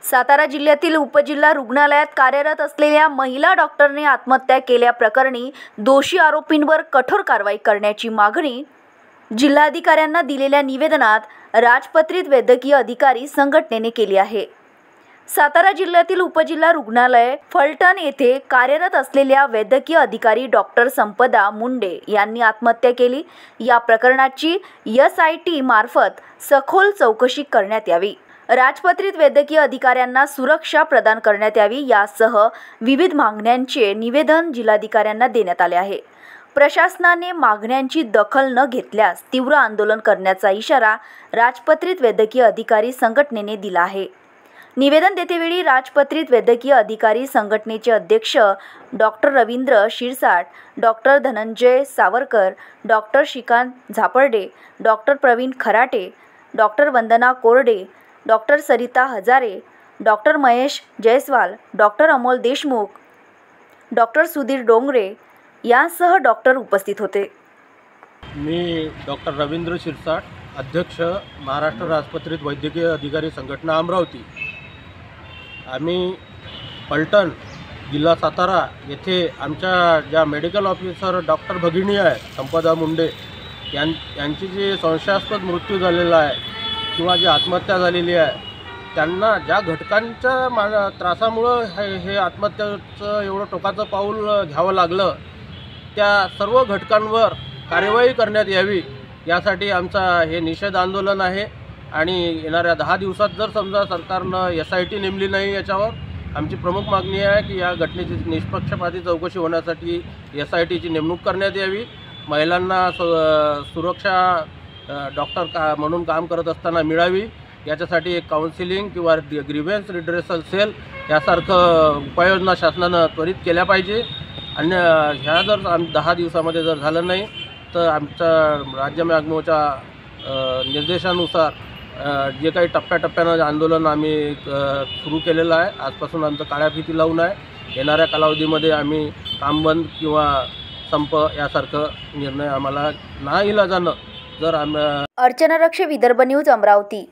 सातारा जिल्ह्यातील उपजिल्हा रुग्णालयात कार्यरत असलेल्या महिला डॉक्टरने आत्महत्या केल्याप्रकरणी दोषी आरोपींवर कठोर कारवाई करण्याची मागणी जिल्हाधिकाऱ्यांना दिलेल्या निवेदनात राजपत्रित वैद्यकीय अधिकारी संघटनेने केली आहे। सातारा जिल्ह्यातील उपजिल्हा रुग्णालय फलटण येथे कार्यरत असलेल्या वैद्यकीय अधिकारी डॉक्टर संपदा मुंडे यांनी आत्महत्या केली। या प्रकरणाची SIT मार्फत सखोल चौकशी करण्यात यावी, राजपत्रित वैद्यकीय अधिकाऱ्यांना सुरक्षा प्रदान करण्यात यावी यासह विविध मागण्यांचे निवेदन जिल्हाधिकाऱ्यांना देण्यात आले आहे। प्रशासनाने मागण्यांची दखल न घेतल्यास तीव्र आंदोलन करण्याचा इशारा राजपत्रित वैद्यकीय अधिकारी संघटनेने दिला आहे। निवेदन देतेवेळी राजपत्रित वैद्यकीय अधिकारी संघटनेचे अध्यक्ष doctor Ravindra Shirsat, doctor Dhananjay Savarkar, doctor Shrikant Zaparde, doctor Praveen Kharate, doctor Vandana Korde, doctor Sarita Hazare, doctor Mahesh Jaiswal, doctor Amol Deshmukh, doctor Sudhir Dongre यांसह डॉक्टर उपस्थित होते। मी डॉक्टर रवींद्र शिरसाट, अध्यक्ष महाराष्ट्र राजपत्रित वैद्यकीय अधिकारी संघटना अमरावती। आम्ही फलटण जिल्हा सातारा येथे आमच्या ज्या मेडिकल ऑफिसर डॉक्टर भगिनी आहे संपदा मुंडे यांची जी संशयास्पद मृत्यू झालेला आहे किंवा जी आत्महत्या झालेली आहे, त्यांना ज्या घटकांच्या त्रासामुळं हे आत्महत्येचं एवढं टोकाचं पाऊल घ्यावं लागलं, त्या सर्व घटकांवर कार्यवाही करण्यात यावी यासाठी आमचा हे निषेध आंदोलन आहे। आणि येणाऱ्या 10 दिवसात जर समजा सरकारनं SIT नेमली नाही, याच्यावर आमची प्रमुख मागणी आहे की या घटनेची निष्पक्षपाती चौकशी होण्यासाठी SITची नेमणूक करण्यात यावी। महिलांना सुरक्षा डॉक्टर म्हणून काम करत असताना मिळावी याच्यासाठी एक काउन्सिलिंग किंवा ग्रीव्हन्स रिड्रेसल सेल यासारखं उपाययोजना शासनानं त्वरित केल्या पाहिजे। आणि ह्या जर 10 दिवसामध्ये जर झालं नाही तर आमच्या राज्य मागणीच्या निर्देशानुसार जे काही टप्प्याटप्प्यानं आंदोलन आम्ही सुरू केलेलं आहे। आजपासून आमचं काळ्या फिती लावून आहे। येणाऱ्या कालावधीमध्ये आम्ही काम बंद किंवा संप यासारखं निर्णय आम्हाला नाईलाजानं जर अर्चना रक्ष, विदर्भ न्यूज, अमरावती।